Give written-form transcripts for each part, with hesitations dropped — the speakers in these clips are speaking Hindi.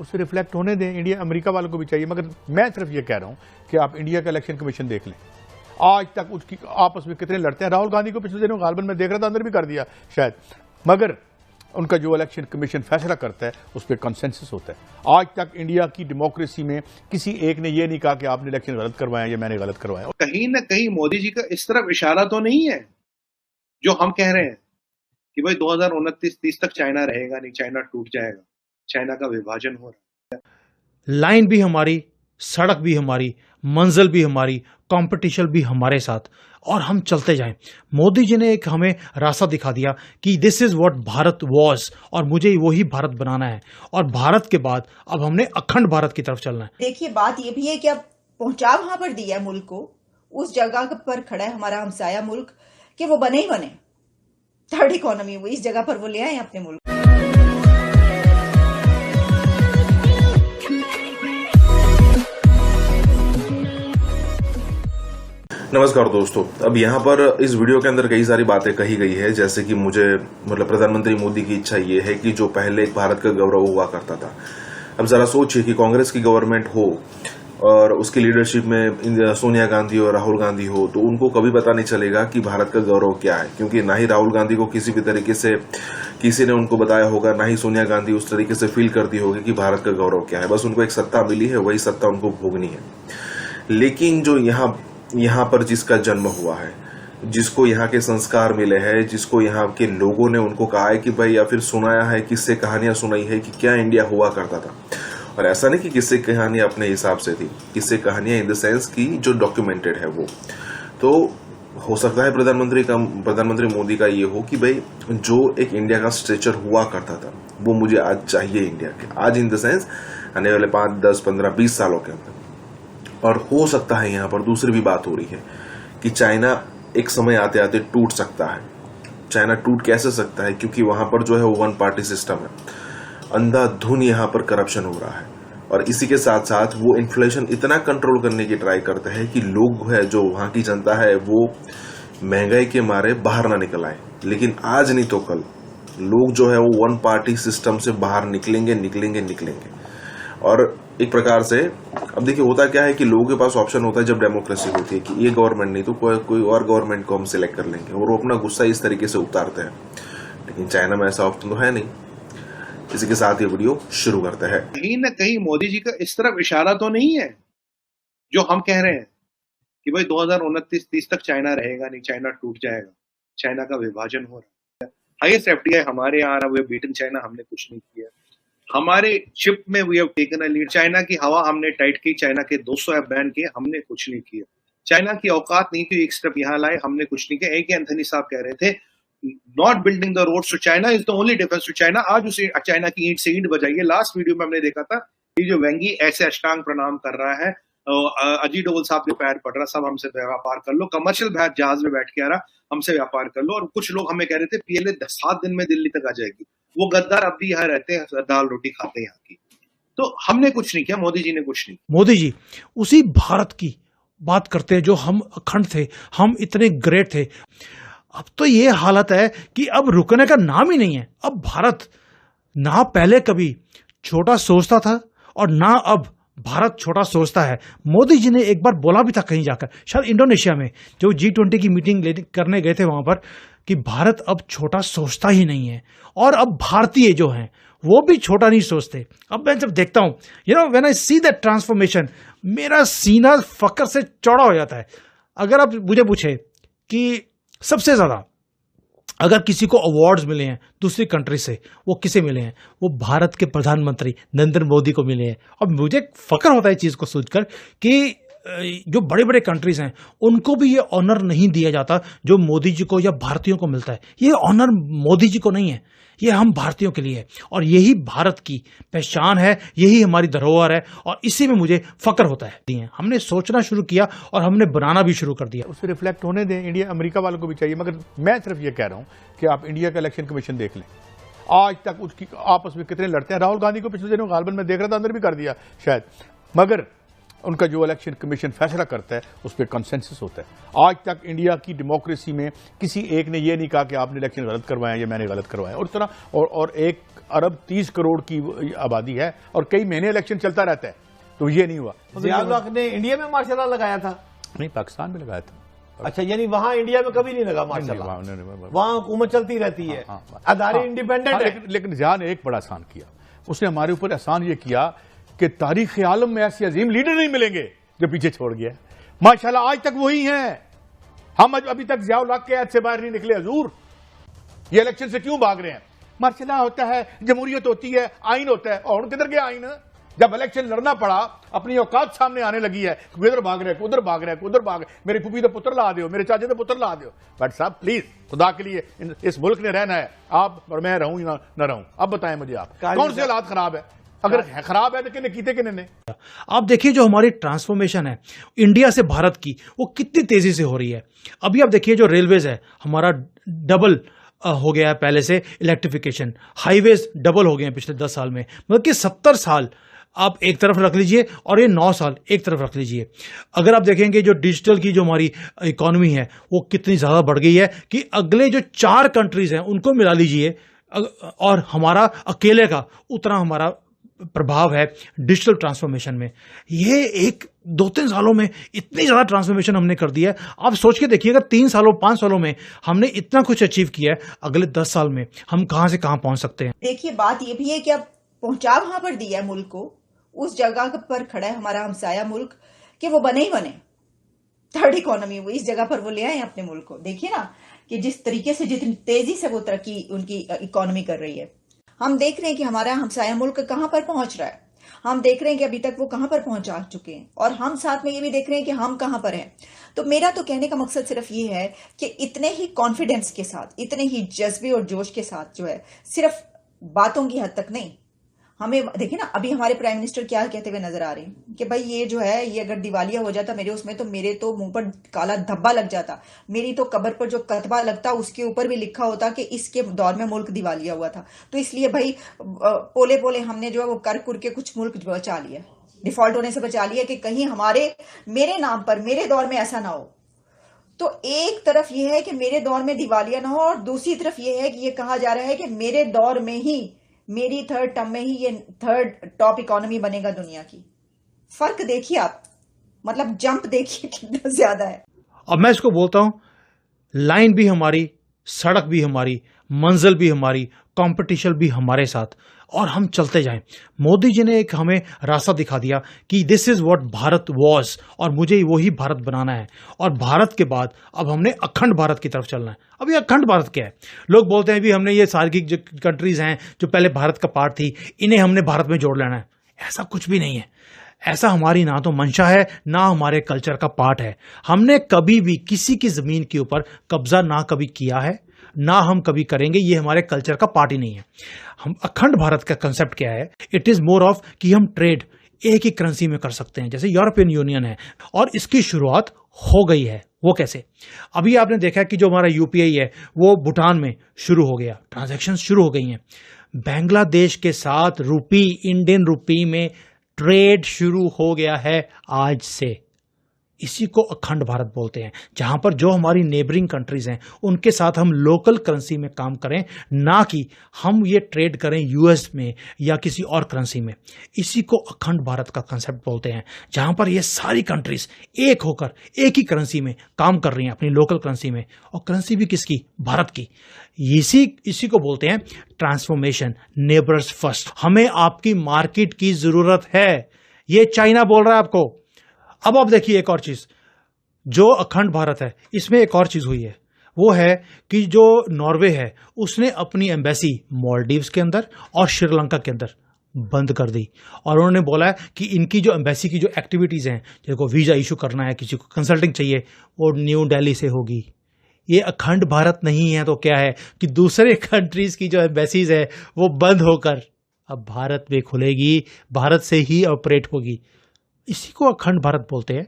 उसे रिफ्लेक्ट होने दें, इंडिया अमेरिका वालों को भी चाहिए। मगर मैं सिर्फ ये कह रहा हूं कि आप इंडिया का इलेक्शन कमीशन देख लें, आज तक उसकी आपस में कितने लड़ते हैं। राहुल गांधी को पिछले दिनों गालबन में देख रहा था, अंदर भी कर दिया शायद, मगर उनका जो इलेक्शन कमीशन फैसला करता है उस पर कंसेंसस होता है। आज तक इंडिया की डेमोक्रेसी में किसी एक ने यह नहीं कहा कि आपने इलेक्शन गलत करवाया या मैंने गलत करवाया। कहीं ना कहीं मोदी जी का इस तरफ इशारा तो नहीं है जो हम कह रहे हैं कि भाई 2029-30 तक चाइना रहेगा नहीं, चाइना टूट जाएगा, चाइना का विभाजन हो रहा है। लाइन भी हमारी, सड़क भी हमारी, मंजिल भी हमारी, कंपटीशन भी हमारे साथ, और हम चलते जाएं। मोदी जी ने एक हमें रास्ता दिखा दिया कि this is what Bharat was, और मुझे वही भारत बनाना है, और भारत के बाद अब हमने अखंड भारत की तरफ चलना है। देखिए, बात ये भी है कि अब पहुंचा वहां पर दिया मुल्क को, उस जगह पर खड़ा है हमारा हमसाया मुल्क कि वो बने ही बने थर्ड इकोनॉमी, वो इस जगह पर वो ले आए अपने मुल्क। नमस्कार दोस्तों, अब यहाँ पर इस वीडियो के अंदर कई सारी बातें कही गई है, जैसे कि मुझे प्रधानमंत्री मोदी की इच्छा ये है कि जो पहले एक भारत का गौरव हुआ करता था, अब जरा सोचिए कि कांग्रेस की गवर्नमेंट हो और उसकी लीडरशिप में सोनिया गांधी और राहुल गांधी हो, तो उनको कभी पता नहीं चलेगा कि भारत का गौरव क्या है, क्योंकि ना ही राहुल गांधी को किसी भी तरीके से किसी ने उनको बताया होगा, ना ही सोनिया गांधी उस तरीके से फील करती होगी कि भारत का गौरव क्या है। बस उनको एक सत्ता मिली है, वही सत्ता उनको भोगनी है। लेकिन जो यहाँ पर जिसका जन्म हुआ है, जिसको यहाँ के संस्कार मिले हैं, जिसको यहाँ के लोगों ने उनको कहा है कि भाई, या फिर सुनाया है, किससे कहानियां सुनाई है कि क्या इंडिया हुआ करता था, और ऐसा नहीं कि किससे कहानियां अपने हिसाब से थी, किससे कहानियां इन द सेंस की जो डॉक्यूमेंटेड है वो। तो हो सकता है प्रधानमंत्री मोदी का ये हो कि भाई, जो एक इंडिया का स्ट्रेचर हुआ करता था वो मुझे आज चाहिए इंडिया के, आज इन द सेंस आने वाले 5, 10, 15, 20 सालों के अंदर। और हो सकता है यहाँ पर दूसरी भी बात हो रही है कि चाइना एक समय आते आते टूट सकता है। चाइना टूट कैसे सकता है, क्योंकि वहां पर जो है वो वन पार्टी सिस्टम है, अंधाधुन यहाँ पर करप्शन हो रहा है, और इसी के साथ साथ वो इन्फ्लेशन इतना कंट्रोल करने की ट्राई करता है कि लोग है, जो वहां की जनता है, वो महंगाई के मारे बाहर ना निकल आए। लेकिन आज नहीं तो कल लोग जो है वो वन पार्टी सिस्टम से बाहर निकलेंगे। और एक प्रकार से अब देखिए होता क्या है कि लोगों के पास ऑप्शन होता है जब डेमोक्रेसी होती है कि ये गवर्नमेंट नहीं तो कोई और गवर्नमेंट को हम सिलेक्ट कर लेंगे, और वो अपना गुस्सा इस तरीके से उतारते हैं। लेकिन चाइना में ऐसा ऑप्शन तो है नहीं। इसी के साथ ये वीडियो शुरू करते हैं। कहीं ना कहीं मोदी जी का इस तरफ इशारा तो नहीं है जो हम कह रहे हैं कि भाई 2029-30 तक चाइना रहेगा नहीं, चाइना टूट जाएगा, चाइना का विभाजन हो रहा है। हाईएस्ट एफडीआई हमारे यहाँ आ रहा, वी हैव बीटन चाइना, हमने कुछ नहीं किया। हमारे शिप में we have taken a lead, China की हवा हमने टाइट की, चाइना के 200 ऐप बैन किए, हमने कुछ नहीं किया। चाइना की औकात नहीं थी एक स्टेप यहाँ लाए, हमने कुछ नहीं किया। एक एंथनी साहब कह रहे थे not building the roads to China is the only defence to China. आज उसे चाइना की ईंट से ईंट बजाइए। लास्ट वीडियो में हमने देखा था कि जो वेंगी ऐसे अष्टांग प्रणाम कर रहा है, अजीत डोवल साहब के पैर पड़ रहा, सब हमसे व्यापार कर लो, कमर्शियल जहाज में बैठ के आ रहा, हमसे व्यापार कर लो। और कुछ लोग हमें कह रहे थे पीएलए 7 दिन में दिल्ली तक आ जाएगी। वो गद्दार अब भी यहाँ रहते हैं, दाल रोटी खाते हैं यहाँ की। तो हमने कुछ नहीं किया, मोदी जी ने कुछ नहीं। मोदी जी उसी भारत की बात करते हैं जो हम अखंड थे, हम इतने ग्रेट थे। अब तो ये हालत है कि अब रुकने का नाम ही नहीं है। अब भारत ना पहले कभी छोटा सोचता था और ना अब भारत छोटा सोचता है। मोदी जी ने एक बार बोला भी था कहीं जाकर, शायद इंडोनेशिया में, जो G20 की मीटिंग करने गए थे वहां पर, कि भारत अब छोटा सोचता ही नहीं है, और अब भारतीय जो हैं वो भी छोटा नहीं सोचते। अब मैं जब देखता हूं, when I see that transformation, मेरा सीना फकर से चौड़ा हो जाता है। अगर आप मुझे पूछे कि सबसे ज्यादा अगर किसी को अवार्ड्स मिले हैं दूसरी कंट्री से, वो किसे मिले हैं? वो भारत के प्रधानमंत्री नरेंद्र मोदी को मिले हैं। और मुझे फक्र होता है इस चीज़ को सोचकर कि जो बड़े बड़े कंट्रीज हैं उनको भी ये ऑनर नहीं दिया जाता जो मोदी जी को या भारतीयों को मिलता है। ये ऑनर मोदी जी को नहीं है, ये हम भारतीयों के लिए है, और यही भारत की पहचान है, यही हमारी धरोहर है, और इसी में मुझे फक्र होता है। हमने सोचना शुरू किया और हमने बनाना भी शुरू कर दिया। उसे रिफ्लेक्ट होने दें, इंडिया अमेरिका वालों को भी चाहिए। मगर मैं सिर्फ ये कह रहा हूं कि आप इंडिया का इलेक्शन कमीशन देख लें, आज तक उसकी आपस में कितने लड़ते हैं। राहुल गांधी को पिछले दिनों गालबन में देख रहा था, अंदर भी कर दिया शायद, मगर उनका जो इलेक्शन कमीशन फैसला करता है उस पर कंसेंसस होता है। आज तक इंडिया की डेमोक्रेसी में किसी एक ने ये नहीं कहा कि आपने इलेक्शन गलत करवाया या मैंने गलत करवाया। और तरह और 1 अरब 30 करोड़ की आबादी है और कई महीने इलेक्शन चलता रहता है, तो ये नहीं हुआ। ज़ियाउल हक ने इंडिया में मार्शल लॉ लगाया था? नहीं, पाकिस्तान में लगाया था। अच्छा, यानी वहां इंडिया में कभी नहीं लगा मार्शल लॉ? वहां हुकूमत चलती रहती है, अदारे इंडिपेंडेंट है। लेकिन ज़िया ने एक बड़ा एहसान किया, उसने हमारे ऊपर एहसान ये किया कि तारीख आलम में ऐसे अजीम लीडर नहीं मिलेंगे जो पीछे छोड़ गया। माशाल्लाह आज तक वही हैं। हम अभी तक ज़ियाउल हक के ऐद से बाहर नहीं निकले। हजूर, ये इलेक्शन से क्यों भाग रहे हैं? मार्शल होता है, जमहूरियत होती है, आइन होता है, और किधर गया आइन? जब इलेक्शन लड़ना पड़ा, अपनी औकात सामने आने लगी है, उधर भाग रहे, उधर भाग रहे, उधर भाग रहे, मेरी फूफी तो पुत्र ला दो, मेरे चाचे तो पुत्र ला दो। बट साहब प्लीज, खुदा के लिए इस मुल्क ने रहना है, आप और मैं रहूं या न रहूं। अब बताएं मुझे, आप कौन से हालात खराब है? अगर खराब है तो किन्ने कीते किन्ने ने? आप देखिए जो हमारी ट्रांसफॉर्मेशन है इंडिया से भारत की, वो कितनी तेजी से हो रही है। अभी आप देखिए जो रेलवेज है हमारा डबल हो गया है पहले से, इलेक्ट्रिफिकेशन, हाईवेज डबल हो गए हैं पिछले 10 साल में। मतलब कि 70 साल आप एक तरफ रख लीजिए और ये 9 साल एक तरफ रख लीजिए। अगर आप देखेंगे जो डिजिटल की जो हमारी इकोनॉमी है वो कितनी ज़्यादा बढ़ गई है कि अगले जो 4 कंट्रीज हैं उनको मिला लीजिए और हमारा अकेले का उतना हमारा प्रभाव है डिजिटल ट्रांसफॉर्मेशन में। ये 1-2-3 सालों में इतनी ज़्यादा ट्रांसफॉर्मेशन हमने कर दी है। आप सोच के देखिए, अगर 3 सालों 5 सालों में हमने इतना कुछ अचीव किया है, अगले 10 साल में हम कहाँ से कहाँ पहुँच सकते हैं। देखिए, बात ये भी है कि अब पहुंचा वहां पर दिया है मुल्क को, उस जगह पर खड़ा है हमारा हमसाया मुल्क कि वो बने ही बने थर्ड इकोनॉमी, वो इस जगह पर वो ले आए अपने मुल्क को। देखिए ना कि जिस तरीके से, जितनी तेजी से वो तरक्की उनकी इकोनॉमी कर रही है। हम देख रहे हैं कि हमारा हमसाया मुल्क कहां पर पहुंच रहा है। हम देख रहे हैं कि अभी तक वो कहां पर पहुंचा चुके हैं, और हम साथ में ये भी देख रहे हैं कि हम कहां पर हैं। तो मेरा तो कहने का मकसद सिर्फ ये है कि इतने ही कॉन्फिडेंस के साथ, इतने ही जज्बे और जोश के साथ जो है, सिर्फ बातों की हद तक नहीं, हमें देखिए ना अभी हमारे प्राइम मिनिस्टर क्या कहते हुए नजर आ रहे हैं कि भाई ये जो है, ये अगर दिवालिया हो जाता मेरे उसमें, तो मेरे तो मुंह पर काला धब्बा लग जाता, मेरी तो कब्र पर जो कतबा लगता उसके ऊपर भी लिखा होता कि इसके दौर में मुल्क दिवालिया हुआ था। तो इसलिए भाई पोले पोले हमने जो है वो कर कुर के कुछ मुल्क बचा लिया, डिफॉल्ट होने से बचा लिया कि कहीं मेरे नाम पर मेरे दौर में ऐसा ना हो। तो एक तरफ यह है कि मेरे दौर में दिवालिया ना हो, और दूसरी तरफ यह है कि ये कहा जा रहा है कि मेरे दौर में ही, मेरी थर्ड टर्म में ही ये थर्ड टॉप इकोनॉमी बनेगा दुनिया की। फर्क देखिए आप, मतलब जंप देखिए कितना ज्यादा है। अब मैं इसको बोलता हूं, लाइन भी हमारी, सड़क भी हमारी, मंजिल भी हमारी, कंपटीशन भी हमारे साथ, और हम चलते जाएं। मोदी जी ने एक हमें रास्ता दिखा दिया कि this is what Bharat was, और मुझे वही भारत बनाना है। और भारत के बाद अब हमने अखंड भारत की तरफ चलना है। अब ये अखंड भारत क्या है? लोग बोलते हैं भी हमने ये सारी जो कंट्रीज हैं जो पहले भारत का पार्ट थी, इन्हें हमने भारत में जोड़ लेना है। ऐसा कुछ भी नहीं है। ऐसा हमारी ना तो मंशा है, ना हमारे कल्चर का पार्ट है। हमने कभी भी किसी की जमीन के ऊपर कब्जा ना कभी किया है, ना हम कभी करेंगे। ये हमारे कल्चर का पार्ट ही नहीं है। हम अखंड भारत का कंसेप्ट क्या है? इट इज मोर ऑफ कि हम ट्रेड एक ही करेंसी में कर सकते हैं, जैसे यूरोपियन यूनियन है, और इसकी शुरुआत हो गई है। वो कैसे? अभी आपने देखा कि जो हमारा यूपीआई है वो भूटान में शुरू हो गया, ट्रांजैक्शन शुरू हो गई हैं। बांग्लादेश के साथ रुपी, इंडियन रुपी में ट्रेड शुरू हो गया है आज से। इसी को अखंड भारत बोलते हैं, जहां पर जो हमारी नेबरिंग कंट्रीज हैं उनके साथ हम लोकल करेंसी में काम करें, ना कि हम ये ट्रेड करें यूएस में या किसी और करेंसी में। इसी को अखंड भारत का कंसेप्ट बोलते हैं, जहां पर ये सारी कंट्रीज एक होकर एक ही करेंसी में काम कर रही हैं, अपनी लोकल करेंसी में। और करेंसी भी किसकी? भारत की। इसी को बोलते हैं ट्रांसफॉर्मेशन, नेबर्स फर्स्ट। हमें आपकी मार्केट की जरूरत है, ये चाइना बोल रहा है आपको। अब आप देखिए एक और चीज, जो अखंड भारत है इसमें एक और चीज हुई है, वो है कि जो नॉर्वे है उसने अपनी एम्बेसी मालदीव्स के अंदर और श्रीलंका के अंदर बंद कर दी, और उन्होंने बोला है कि इनकी जो एम्बेसी की जो एक्टिविटीज हैं, जिनको वीजा इशू करना है, किसी को कंसल्टिंग चाहिए, वो न्यू दिल्ली से होगी। ये अखंड भारत नहीं है तो क्या है कि दूसरे कंट्रीज की जो एम्बेसीज है वो बंद होकर अब भारत में खुलेगी, भारत से ही ऑपरेट होगी। इसी को अखंड भारत बोलते हैं।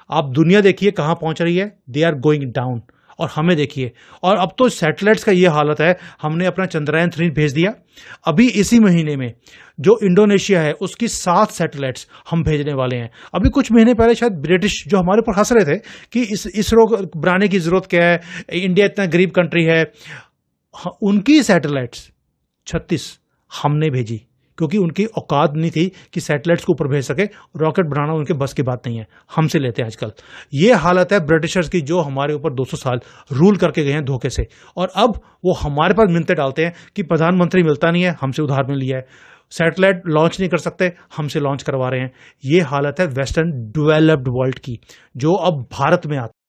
आप दुनिया देखिए कहां पहुंच रही है, दे आर गोइंग डाउन, और हमें देखिए, और अब तो सैटेलाइट्स का ये हालत है, हमने अपना चंद्रयान 3 भेज दिया, अभी इसी महीने में जो इंडोनेशिया है उसकी 7 सैटेलाइट्स हम भेजने वाले हैं। अभी कुछ महीने पहले शायद ब्रिटिश जो हमारे ऊपर हंस रहे थे कि इसरो बनाने की जरूरत क्या है, इंडिया इतना गरीब कंट्री है, उनकी सैटेलाइट्स 36 हमने भेजी, क्योंकि उनकी औकात नहीं थी कि सैटेलाइट्स को ऊपर भेज सके, रॉकेट बनाना उनके बस की बात नहीं है, हमसे लेते हैं आजकल। ये हालत है ब्रिटिशर्स की, जो हमारे ऊपर 200 साल रूल करके गए हैं धोखे से, और अब वो हमारे पास मिन्नतें डालते हैं कि प्रधानमंत्री मिलता नहीं है, हमसे उधार में लिया है, सैटेलाइट लॉन्च नहीं कर सकते, हमसे लॉन्च करवा रहे हैं। ये हालत है वेस्टर्न डेवलप्ड वर्ल्ड की, जो अब भारत में आती है।